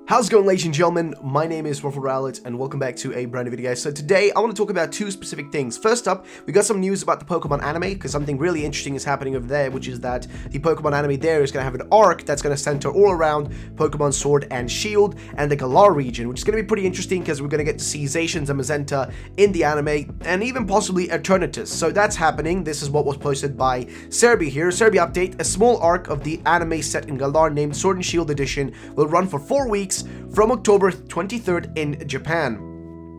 How's it going, ladies and gentlemen? My name is Ruffle Rowlet, and welcome back to a brand new video, guys. So today, I want to talk about two specific things. First up, we got some news about the Pokemon anime, because something really interesting is happening over there, which is that the Pokemon anime there is going to have an arc that's going to center all around Pokemon Sword and Shield and the Galar region, which is going to be pretty interesting, because we're going to get to see Zacians and Magenta in the anime, and even possibly Eternatus. So that's happening. This is what was posted by Serbi here. Serbi update, a small arc of the anime set in Galar named Sword and Shield Edition will run for 4 weeks, from October 23rd in Japan.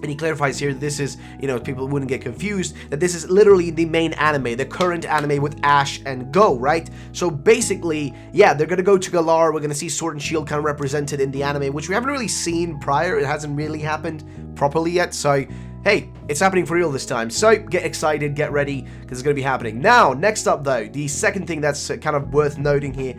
And he clarifies here that this is, people wouldn't get confused, that this is literally the main anime, the current anime with Ash and Go, right? So basically, yeah, they're going to go to Galar. We're going to see Sword and Shield kind of represented in the anime, which we haven't really seen prior. It hasn't really happened properly yet. So, hey, it's happening for real this time. So get excited, get ready, because it's going to be happening. Now, next up, though, the second thing that's kind of worth noting here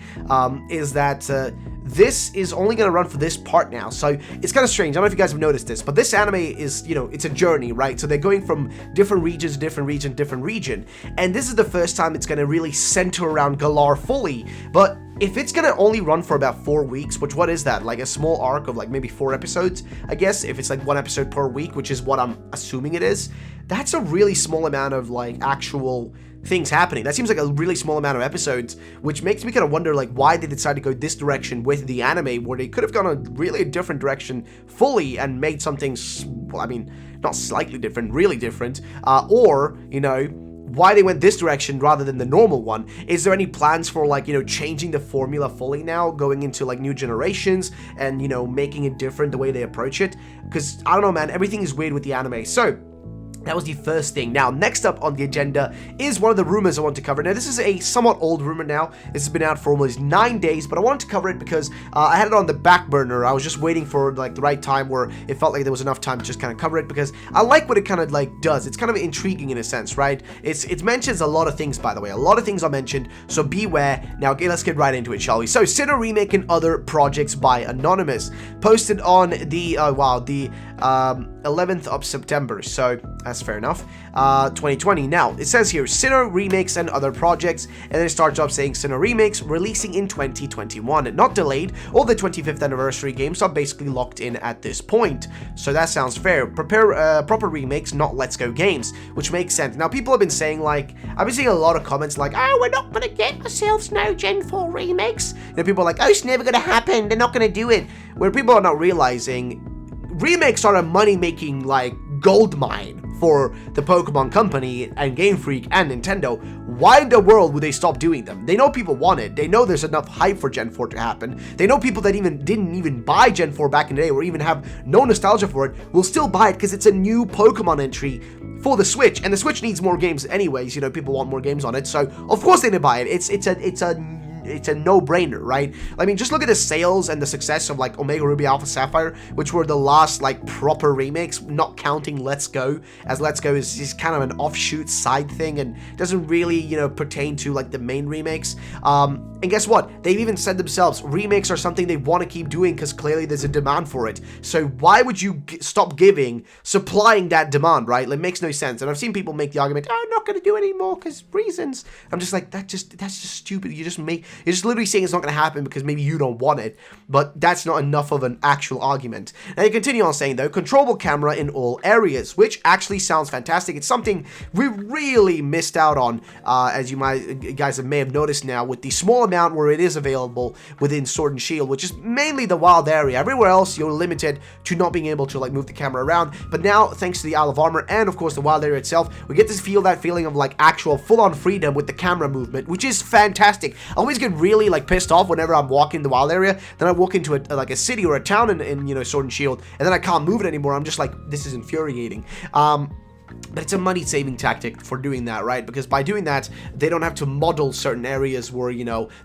is that this is only going to run for this part now, so it's kind of strange. I don't know if you guys have noticed this, but this anime is, it's a journey, right? So they're going from different regions, different region, and this is the first time it's going to really center around Galar fully. But if it's going to only run for about 4 weeks, which what is that? Like a small arc of like maybe 4 episodes, I guess, if it's like 1 episode per week, which is what I'm assuming it is, that's a really small amount of like actual things happening. That seems like a really small amount of episodes, which makes me kind of wonder like why they decided to go this direction with the anime, where they could have gone a really different direction fully and made something, well, I mean, not slightly different, really different, or, why they went this direction rather than the normal one. Is there any plans for like, changing the formula fully now, going into like new generations and, making it different the way they approach it? Because I don't know, man, everything is weird with the anime. So that was the first thing. Now, next up on the agenda is one of the rumors I want to cover. Now, this is a somewhat old rumor now. This has been out for almost 9 days, but I wanted to cover it because I had it on the back burner. I was just waiting for like the right time where it felt like there was enough time to just kind of cover it, because I like what it kind of like does. It's kind of intriguing in a sense, right? It mentions a lot of things, by the way. A lot of things are mentioned, so beware. Now, okay, let's get right into it, shall we? So, Sinnoh Remake and other projects by Anonymous. Posted on the, 11th of September, so that's fair enough, 2020. Now, it says here, Sinnoh Remakes and other projects, and then it starts off saying Sinnoh Remakes releasing in 2021, not delayed. All the 25th anniversary games are basically locked in at this point, so that sounds fair. Prepare proper remakes, not Let's Go games, which makes sense. Now, people have been saying, like, I've been seeing a lot of comments like, oh, we're not gonna get ourselves no Gen 4 remakes. People are like, oh, it's never gonna happen, they're not gonna do it. Where people are not realizing, remakes are a money-making, like, gold mine for the Pokemon Company and Game Freak and Nintendo. Why in the world would they stop doing them? They know people want it. They know there's enough hype for Gen 4 to happen. They know people that didn't even buy Gen 4 back in the day, or even have no nostalgia for it, will still buy it because it's a new Pokemon entry for the Switch, and the Switch needs more games anyways. People want more games on it, so of course they're gonna buy it. It's a no-brainer, right? I mean, just look at the sales and the success of like Omega Ruby Alpha Sapphire, which were the last like proper remakes, not counting Let's Go, as Let's Go is kind of an offshoot side thing and doesn't really, pertain to like the main remakes. And guess what? They've even said themselves, remakes are something they want to keep doing because clearly there's a demand for it. So why would you stop supplying that demand, right? It makes no sense. And I've seen people make the argument, oh, I'm not going to do it anymore because reasons. I'm just like, that's just stupid. You're just literally saying it's not going to happen because maybe you don't want it, but that's not enough of an actual argument. And they continue on saying, though, controllable camera in all areas, which actually sounds fantastic. It's something we really missed out on, as you guys may have noticed now, with the small amount where it is available within Sword and Shield, which is mainly the wild area. Everywhere else, you're limited to not being able to like move the camera around, but now, thanks to the Isle of Armor and, of course, the wild area itself, we get to feel that feeling of like actual full-on freedom with the camera movement, which is fantastic. I always get really like pissed off whenever I'm walking the wild area, then I walk into a city or a town in Sword and Shield, and then I can't move it anymore. I'm just like, this is infuriating. But it's a money-saving tactic for doing that, right? Because by doing that, they don't have to model certain areas where,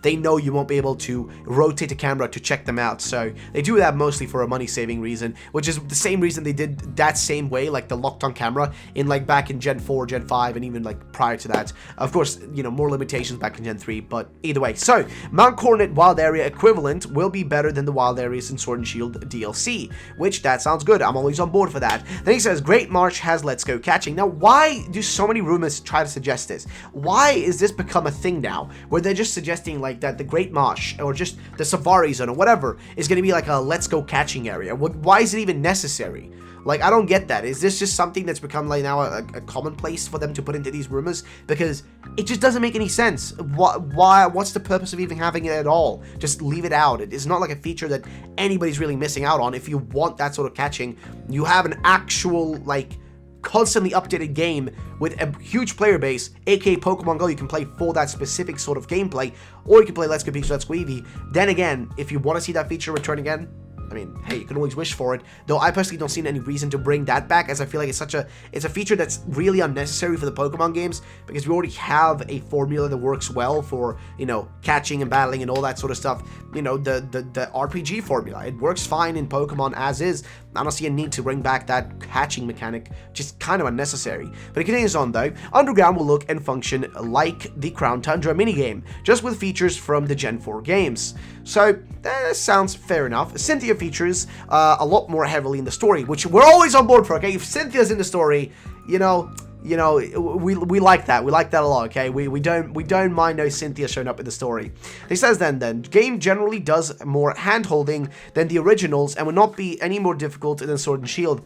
they know you won't be able to rotate the camera to check them out. So they do that mostly for a money-saving reason, which is the same reason they did that same way, like the locked-on camera in like back in Gen 4, Gen 5, and even like prior to that. Of course, more limitations back in Gen 3, but either way. So Mount Coronet Wild Area equivalent will be better than the wild areas in Sword and Shield DLC, which that sounds good. I'm always on board for that. Then he says, Great March has Let's Go catching. Now, why do so many rumors try to suggest this? Why is this become a thing now, where they're just suggesting like that the Great Marsh or just the Safari Zone or whatever is going to be like a let's go catching area? Why is it even necessary? Like, I don't get that. Is this just something that's become like now a commonplace for them to put into these rumors? Because it just doesn't make any sense. What's the purpose of even having it at all? Just leave it out. It's not like a feature that anybody's really missing out on. If you want that sort of catching, you have an actual, like, constantly updated game with a huge player base, aka Pokemon Go, you can play for that specific sort of gameplay, or you can play Let's Go Pikachu, Let's Go Eevee. Then again, if you want to see that feature return again, I mean, hey, you can always wish for it. Though I personally don't see any reason to bring that back, as I feel like it's a feature that's really unnecessary for the Pokemon games, because we already have a formula that works well for, you know, catching and battling and all that sort of stuff. You know, the RPG formula. It works fine in Pokemon as is. I don't see a need to bring back that catching mechanic, just kind of unnecessary. But it continues on though. Underground will look and function like the Crown Tundra minigame, just with features from the Gen 4 games. So, that sounds fair enough. Cynthia features a lot more heavily in the story, which we're always on board for, okay? If Cynthia's in the story, you know, we like that. We like that a lot, okay? We don't mind no Cynthia showing up in the story. He says then, game generally does more hand-holding than the originals and will not be any more difficult than Sword and Shield.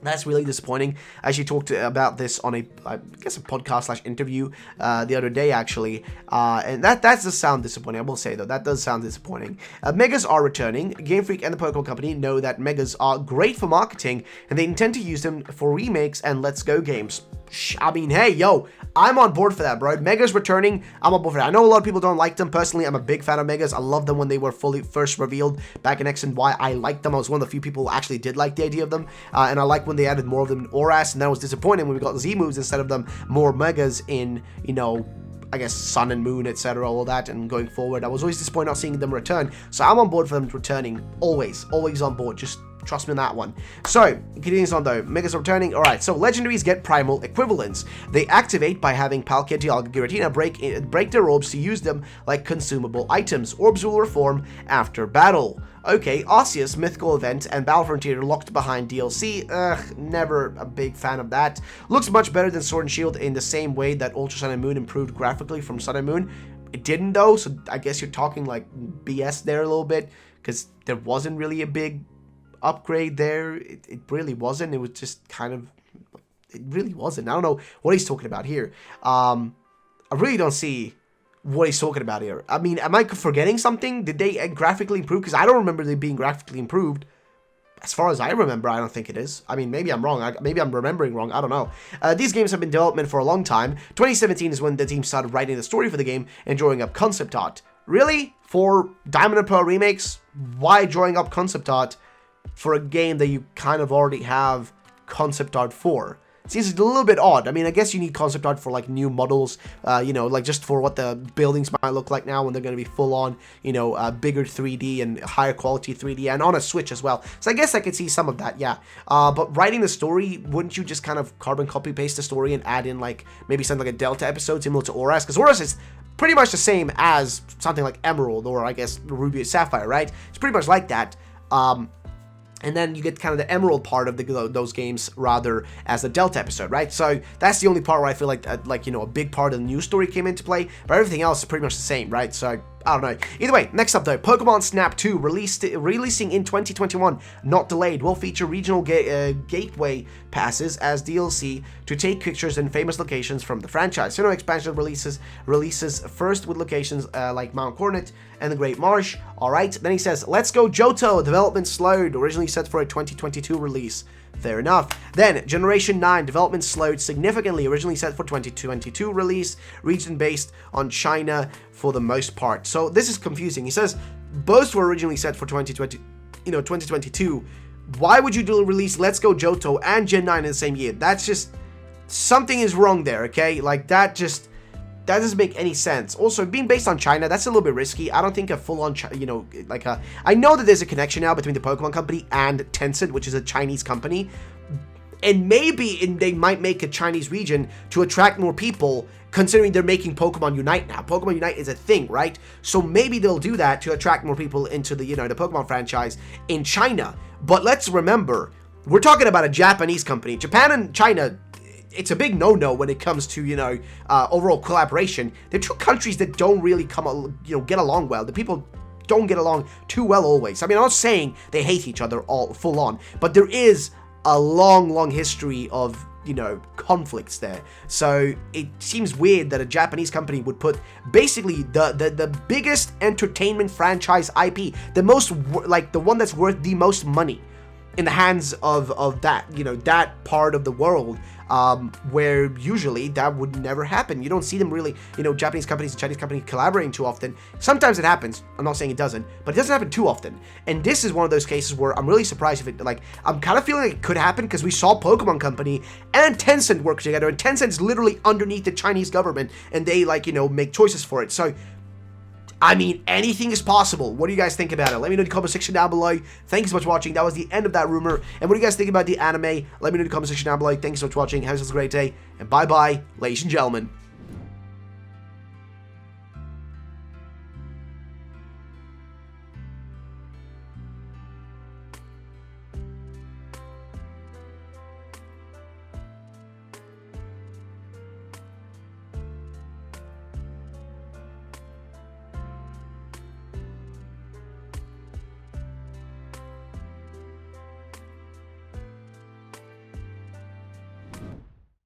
That's really disappointing. I actually talked about this on a podcast / interview the other day, actually. And that does sound disappointing, I will say, though. That does sound disappointing. Megas are returning. Game Freak and the Pokemon Company know that Megas are great for marketing, and they intend to use them for remakes and Let's Go games. I mean, hey, yo, I'm on board for that, bro. Megas returning, I'm on board for that. I know a lot of people don't like them. Personally, I'm a big fan of Megas. I love them when they were first revealed back in X and Y. I liked them. I was one of the few people who actually did like the idea of them. And I like when they added more of them in Oras, and that was disappointing when we got Z moves instead of them more Megas in, you know, I guess Sun and Moon, etc., all that, and going forward. I was always disappointed not seeing them return. So I'm on board for them returning. Always on board. Just trust me on that one. So, it continues on though. Megas are returning. Alright, so legendaries get primal equivalents. They activate by having Palkia, Dialga, Giratina break their orbs to use them like consumable items. Orbs will reform after battle. Okay, Arceus, mythical event, and Battle Frontier locked behind DLC. Never a big fan of that. Looks much better than Sword and Shield in the same way that Ultra Sun and Moon improved graphically from Sun and Moon. It didn't though, so I guess you're talking like BS there a little bit, because there wasn't really a big upgrade there. It really wasn't. It was just kind of, it really wasn't. I don't know what he's talking about here. I really don't see what he's talking about here. I mean, am I forgetting something? Did they graphically improve? Because I don't remember they being graphically improved. As far as I remember, I don't think it is. I mean, maybe I'm wrong. Maybe I'm remembering wrong. I don't know. These games have been in development for a long time. 2017 is when the team started writing the story for the game and drawing up concept art. Really? For Diamond and Pearl remakes? Why drawing up concept art for a game that you kind of already have concept art for? Seems a little bit odd. I mean, I guess you need concept art for like new models, you know, like just for what the buildings might look like now when they're going to be full on, you know, bigger 3D and higher quality 3D and on a Switch as well. So I guess I could see some of that, yeah. But writing the story, wouldn't you just kind of carbon copy paste the story and add in like maybe something like a Delta episode similar to Oras? Because Oras is pretty much the same as something like Emerald or I guess Ruby and Sapphire, right? It's pretty much like that. And then you get kind of the Emerald part of those games rather as a Delta episode, right? So that's the only part where I feel like you know, a big part of the news story came into play, but everything else is pretty much the same, right? So I don't know. Either way, next up though, Pokemon Snap 2 releasing in 2021, not delayed, will feature regional gateway passes as DLC to take pictures in famous locations from the franchise. Sinnoh expansion releases first with locations like Mount Coronet and the Great Marsh. Alright, then he says, Let's Go Johto, development slowed, originally set for a 2022 release. Fair enough. Then, Generation 9, development slowed significantly, originally set for 2022 release, region based on China for the most part. So this is confusing. He says, both were originally set for 2022. Why would you release Let's Go Johto and Gen 9 in the same year? That's just, something is wrong there, okay? Like, that doesn't make any sense. Also, being based on China, that's a little bit risky. I don't think a full-on, you know, like a... I know that there's a connection now between the Pokemon Company and Tencent, which is a Chinese company. And maybe they might make a Chinese region to attract more people, considering they're making Pokemon Unite now. Pokemon Unite is a thing, right? So maybe they'll do that to attract more people into the, you know, the Pokemon franchise in China. But let's remember, we're talking about a Japanese company. Japan and China, it's a big no-no when it comes to, you know, overall collaboration. They're two countries that don't really get along well. The people don't get along too well always. I mean, I'm not saying they hate each other all full on, but there is a long history of, you know, conflicts there. So it seems weird that a Japanese company would put basically the biggest entertainment franchise IP, the most, like, the one that's worth the most money, in the hands of that, you know, that part of the world, where usually that would never happen. You don't see them really, you know, Japanese companies and Chinese companies collaborating too often. Sometimes it happens. I'm not saying it doesn't, but it doesn't happen too often. And this is one of those cases where I'm really surprised if it, like, I'm kind of feeling like it could happen because we saw Pokemon Company and Tencent work together, and Tencent's literally underneath the Chinese government, and they, like, you know, make choices for it. So, I mean, anything is possible. What do you guys think about it? Let me know in the comment section down below. Thanks so much for watching. That was the end of that rumor. And what do you guys think about the anime? Let me know in the comment section down below. Thanks so much for watching. Have yourselves a great day. And bye-bye, ladies and gentlemen.